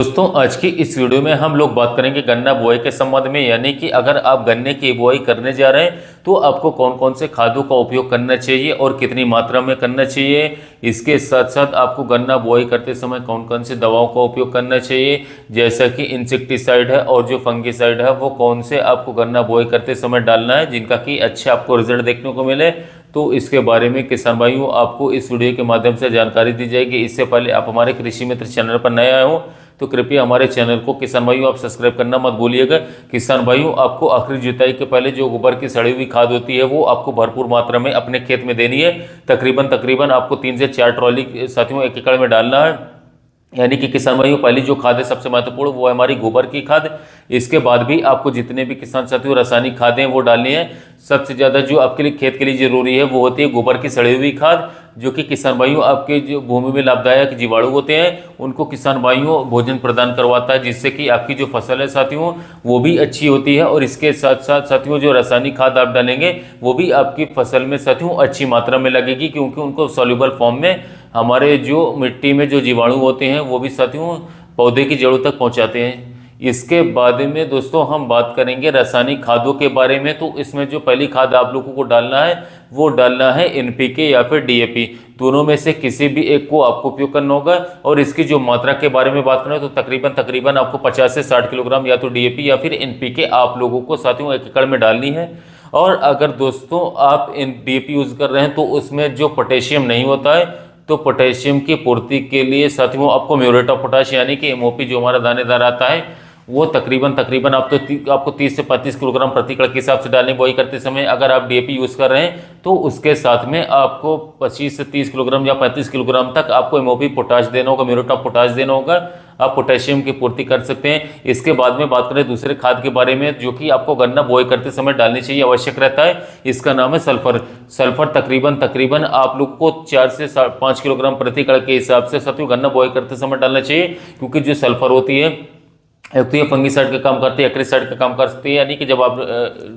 दोस्तों आज की इस वीडियो में हम लोग बात करेंगे गन्ना बुआई के संबंध में, यानी कि अगर आप गन्ने की बुआई करने जा रहे हैं तो आपको कौन कौन से खादों का उपयोग करना चाहिए और कितनी मात्रा में करना चाहिए। इसके साथ साथ आपको गन्ना बुआई करते समय कौन कौन सी दवाओं का उपयोग करना चाहिए, जैसा कि इंसेक्टिसाइड है और जो फंगिसाइड है वो कौन से आपको गन्ना बुआई करते समय डालना है जिनका कि अच्छे आपको रिजल्ट देखने को मिले। तो इसके बारे में किसान भाइयों आपको इस वीडियो के माध्यम से जानकारी दी जाएगी। इससे पहले आप हमारे कृषि मित्र चैनल पर नए आए हो तो कृपया हमारे चैनल को किसान भाइयों आप सब्सक्राइब करना मत भूलिएगा। किसान भाइयों आपको आखिरी जुताई के पहले जो गोबर की सड़ी हुई खाद होती है वो आपको भरपूर मात्रा में अपने खेत में देनी है। तकरीबन आपको 3 से 4 ट्रॉली साथियों 1 एकड़ में डालना है। यानी कि किसान भाइयों पहली जो खाद है सबसे महत्वपूर्ण वो है हमारी गोबर की खाद। इसके बाद भी आपको जितने भी किसान साथियों रासायनिक खादें वो डालनी है। सबसे ज़्यादा जो आपके लिए खेत के लिए जरूरी है वो होती है गोबर की सड़ी हुई खाद, जो कि किसान भाइयों आपके जो भूमि में लाभदायक जीवाणु होते हैं उनको किसान भाइयों भोजन प्रदान करवाता है, जिससे कि आपकी जो फसल है साथियों वो भी अच्छी होती है। और इसके साथ साथ साथियों जो रासायनिक खाद आप डालेंगे वो भी आपकी फसल में साथियों अच्छी मात्रा में लगेगी, क्योंकि उनको सॉल्युबल फॉर्म में हमारे जो मिट्टी में जो जीवाणु होते हैं वो भी साथियों पौधे की जड़ों तक पहुंचाते हैं। इसके बाद में दोस्तों हम बात करेंगे रासायनिक खादों के बारे में। तो इसमें जो पहली खाद आप लोगों को डालना है वो डालना है एनपीके या फिर डीएपी, दोनों में से किसी भी एक को आपको उपयोग करना होगा। और इसकी जो मात्रा के बारे में बात करें तो तकरीबन आपको 50 से 60 किलोग्राम या तो डीएपी या फिर एनपीके आप लोगों को साथियों 1 एकड़ में डालनी है। और अगर दोस्तों आप डीएपी यूज कर रहे हैं तो उसमें जो पोटेशियम नहीं होता है, तो पोटेशियम की पूर्ति के लिए साथियों आपको म्यूरेट ऑफ पोटाश यानी कि एमओपी जो हमारा दानेदार आता है वो तकरीबन आपको 30 से 35 किलोग्राम प्रति एकड़ के हिसाब से डालनी बुआई करते समय। अगर आप डीएपी यूज़ कर रहे हैं तो उसके साथ में आपको 25 से 30 किलोग्राम या 35 किलोग्राम तक आपको एमओपी पोटाश देना होगा, म्यूरेट ऑफ पोटाश देना होगा। आप पोटेशियम की पूर्ति कर सकते हैं। इसके बाद में बात करें दूसरे खाद के बारे में जो कि आपको गन्ना बुआई करते समय डालनी चाहिए, आवश्यक रहता है। इसका नाम है सल्फर। सल्फर तकरीबन आप लोग को 4 से 5 किलोग्राम प्रति एकड़ के हिसाब से साथियों गन्ना बुआई करते समय डालना चाहिए, क्योंकि जो सल्फर होती है एक तो ये फंगिसाइड का काम करती है, एक्रिसाइड का काम कर सकती है। यानी कि जब आप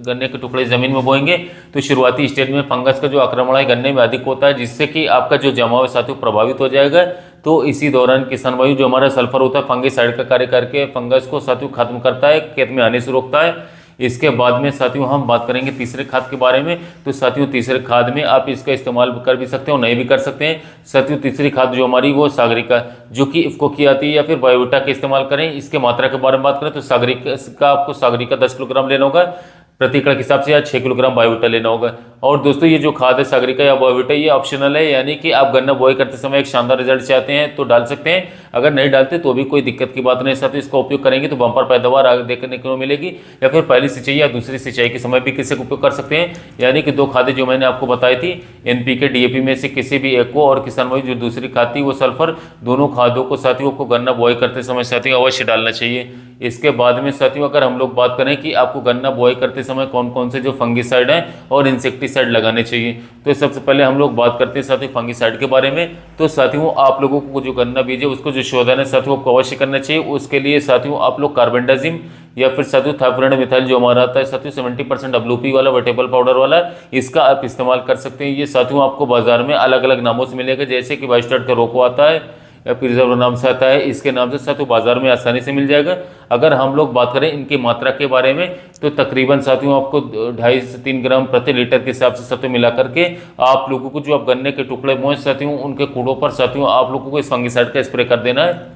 गन्ने के टुकड़े ज़मीन में बोएंगे तो शुरुआती स्टेज में फंगस का जो आक्रमण है गन्ने में अधिक होता है, जिससे कि आपका जो जमाव है साथियों प्रभावित हो जाएगा। तो इसी दौरान किसान भाई जो हमारा सल्फर होता है फंगिसाइड का कार्य करके फंगस को साथियों खत्म करता है, खेत में आने से रोकता है। इसके बाद में साथियों हम बात करेंगे तीसरे खाद के बारे में। तो साथियों तीसरे खाद में आप इसका इस्तेमाल कर भी सकते हो, नहीं भी कर सकते हैं। साथियों तीसरी खाद जो हमारी वो सागरिका जो कि इफ्को की आती है या फिर बायोविटा का इस्तेमाल करें। इसके मात्रा के बारे में बात करें तो आपको सागरिका 10 किलोग्राम लेना होगा प्रति एकड़ के हिसाब से, या 6 किलोग्राम बायोविटा लेना होगा। और दोस्तों ये जो खाद है सागरिका या बायोविटा ये ऑप्शनल है, यानी कि आप गन्ना बुआई करते समय एक शानदार रिजल्ट चाहते हैं तो डाल सकते हैं, अगर नहीं डालते तो भी कोई दिक्कत की बात नहीं। साथ ही इसका उपयोग करेंगे तो बम्पर पैदावार आगे देखने को मिलेगी। या फिर पहली सिंचाई या दूसरी सिंचाई के समय भी किसी को उपयोग कर सकते हैं। यानी कि 2 खादें जो मैंने आपको बताई थी एनपीके डीएपी में से किसी भी एक को, और किसान भाई जो दूसरी खाद थी वो सल्फर, दोनों खादों को साथियों को गन्ना बुआई करते समय साथियों अवश्य डालना चाहिए। इसके बाद में साथियों अगर हम लोग बात करें कि आपको गन्ना बुआई करते समय कौन कौन से जो फंगिसाइड हैं और इंसेक्टिसाइड लगाने चाहिए, तो सबसे पहले हम लोग बात करते हैं साथियों फंगिसाइड के बारे में। तो साथियों आप लोगों को जो गन्ना बीज है उसको जो शोधन है साथियों आपको अवश्य करना चाहिए। उसके लिए साथियों आप लोग कार्बेंडाजिम या फिर साथियों थाइफ्यूरिन मिथाइल जो हमारा आता है साथियों 70% डब्ल्यूपी वाला वेटेबल पाउडर वाला, इसका आप इस्तेमाल कर सकते हैं। ये साथियों आपको बाजार में अलग अलग नामों से मिलेगा, जैसे कि वाइस्टार्ट का रोको आता है या प्रिजर्व नाम से आता है, इसके नाम से साथियों बाजार में आसानी से मिल जाएगा। अगर हम लोग बात करें इनकी मात्रा के बारे में तो तकरीबन साथियों आपको 2.5 से 3 ग्राम प्रति लीटर के हिसाब से साथियों मिला करके आप लोगों को जो आप गन्ने के टुकड़े मोए साथियों उनके कूड़ों पर साथियों आप लोगों को इस फंगिसाइड का स्प्रे कर देना है।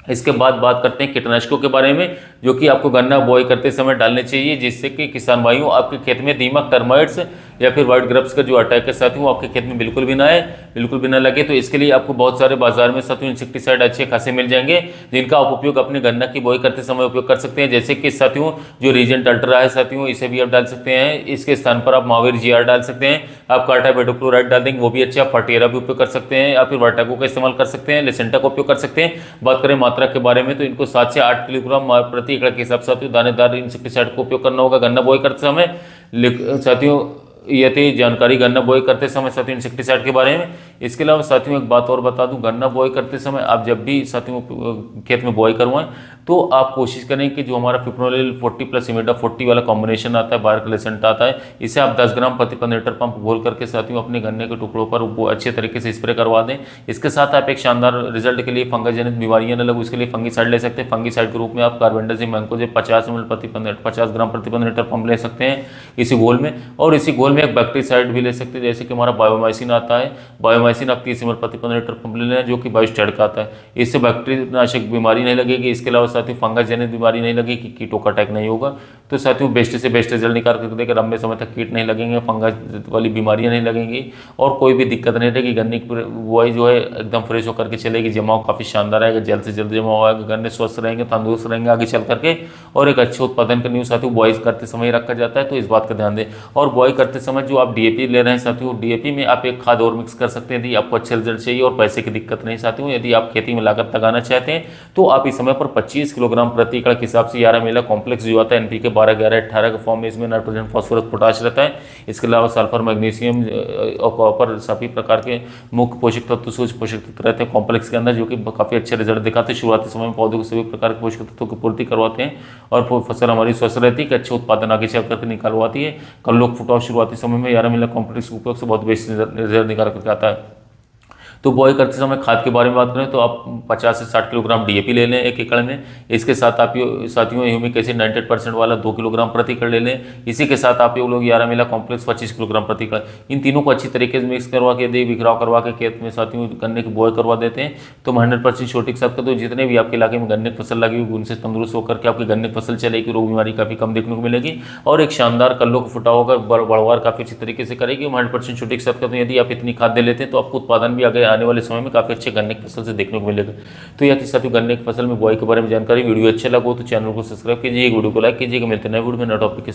इसके बाद बात करते हैं कीटनाशकों के बारे में जो कि आपको गन्ना बुआई करते समय डालने चाहिए, जिससे कि किसान भाइयों आपके खेत में दीमक, टर्माइट्स या फिर व्हाइट ग्रब्स का जो अटैक है साथियों आपके खेत में बिल्कुल भी ना आए, बिल्कुल भी ना लगे। तो इसके लिए आपको बहुत सारे बाजार में साथियों इंसेक्टिसाइड अच्छे खासे मिल जाएंगे, जिनका आप उपयोग अपने गन्ना की बुआई करते समय उपयोग कर सकते हैं। जैसे कि साथियों जो रीजेंट अल्ट्रा है साथियों इसे भी आप डाल सकते हैं। इसके स्थान पर आप महावीर जीआर डाल सकते हैं, आप कार्टा बेटोक्लोराइड डाल देंगे वो भी अच्छा। फर्टियरा भी उपयोग कर सकते हैं, या फिर वर्टागो का इस्तेमाल कर सकते हैं, लेसेंटा का उपयोग कर सकते हैं। बात करें मात्रा के बारे में तो इनको 7 से 8 किलोग्राम प्रति एकड़ के हिसाब से दानेदार इंसेक्टिसाइड का उपयोग करना होगा गन्ना बुआई करते समय। साथियों ये थी जानकारी गन्ना बुआई करते समय साथियों इंसेक्टिसाइड के बारे में। इसके अलावा साथियों एक बात और बता दूं, गन्ना बुआई करते समय आप जब भी साथियों खेत में बुआई करवाएं तो आप कोशिश करें कि जो हमारा फिप्रोनिल 40 प्लस इमिडा 40 वाला कॉम्बिनेशन आता है, बायर क्लेसेंट आता है, इसे आप 10 ग्राम प्रति 15 लीटर पंप घोल करके साथियों अपने गन्ने के टुकड़ों पर वो अच्छे तरीके से स्प्रे करवा दें। इसके साथ आप एक शानदार रिजल्ट के लिए फंगस जनित बीमारियां न लगे उसके लिए फंगीसाइड ले सकते हैं। फंगीसाइड के रूप में आप कार्बेंडाजिम मैंकोजेब 50 ml प्रति 50 ग्राम प्रति 15 लीटर पंप ले सकते हैं इसी घोल में। और इसी घोल में एक बैक्टीसाइड भी ले सकते हैं, जैसे कि हमारा बायोमाइसिन आता है, बायोमाइसिन आप 30 ml प्रति 15 लीटर पंप ले लें, जो कि बायोस्टेड का आता है। इससे बैक्टीरिया नाशक बीमारी नहीं लगेगी। इसके अलावा साथियों फंगस जनित बीमारी नहीं लगेगी, कीटों का अटैक नहीं होगा। तो साथियों बेस्ट से बेस्ट रिजल्ट निकाल कर देकर लंबे समय तक कीट नहीं लगेंगे, फंगस वाली बीमारियां नहीं लगेंगी और कोई भी दिक्कत नहीं रहेगी। गन्ने की बुआई जो है एकदम फ्रेश होकर के चलेगी, जमाव काफ़ी शानदार आएगा, जल्द से जल्द जमाव आएगा, गन्ने स्वस्थ रहेंगे, तंदुरुस्त रहेंगे आगे चल करके और एक अच्छे उत्पादन का न्यूज़ साथियों बुआई करते समय रखा जाता है, तो इस बात का ध्यान दें। और बुआई करते समय जो आप डीएपी ले रहे हैं साथियों, डीएपी में आप एक खाद और मिक्स कर सकते हैं यदि आपको अच्छे रिजल्ट चाहिए और पैसे की दिक्कत नहीं साथियों। यदि आप खेती में लागत लगाना चाहते हैं तो आप इस समय पर 25 किलोग्राम प्रति एकड़ के हिसाब से 11 मिला कॉम्प्लेक्स जो आता है एनपीके 12, 11, 18 के फॉर्म में, इसमें नाइट्रोजन, फास्फोरस, पोटाश रहता है। इसके अलावा सल्फर, मैग्नीशियम और कॉपर सभी प्रकार के मुख्य पोषक तत्व, सूक्ष्म पोषक तत्व रहते हैं कॉम्प्लेक्स के अंदर, जो कि काफ़ी अच्छे रिजल्ट दिखाते हैं। शुरुआती समय में पौधों को सभी प्रकार के पोषक तत्वों की पूर्ति करवाते हैं और फसल हमारी स्वस्थ रहती है कि अच्छे उत्पादन आगे चल करके निकालवाती है। कल्लोक फुटाव शुरुआती समय में 11 मिला कॉम्प्लेक्स के उपयोग से बहुत बेस्ट रिजल्ट निकाल करके आता है। तो बुआई करते समय खाद के बारे में बात करें तो आप 50 से 60 किलोग्राम डीएपी ले लें 1 एकड़ में। इसके साथ आप साथियों ह्यूमिक एसिड 98% वाला 2 किलोग्राम प्रति एकड़ ले लें। इसी के साथ आप ये लोग 11 मिला कॉम्प्लेक्स 25 किलोग्राम प्रति एकड़, इन तीनों को अच्छी तरीके से मिक्स करवा के यदि बिखराव करवा के खेत में साथियों गन्ने की बुआई करवा देते हैं तो 100% छोटी के साथ कर दो। जितने भी आपके इलाके में गन्ने की फसल लगी हुई उनसे तंदुरुस्त होकर के आपकी गन्ने की फसल चलेगी, रोग बीमारी काफ़ी कम देखने को मिलेगी और एक शानदार कल्लों को फुटा होगा, बढ़वार काफ़ी अच्छी तरीके से करेगी। 100% छोटी के साथ कर दो। यदि आप इतनी खाद दे लेते हैं तो आपको उत्पादन भी आगे आने वाले समय में काफ़ी अच्छे गन्ने की फसल से देखने को मिलेगा। तो यह साथियों गन्ने की फसल में बुआई के बारे में जानकारी, वीडियो अच्छा लगा तो चैनल को सब्सक्राइब कीजिए, वीडियो को लाइक कीजिएगा। मिलते हैं नए वीडियो में नए टॉपिक के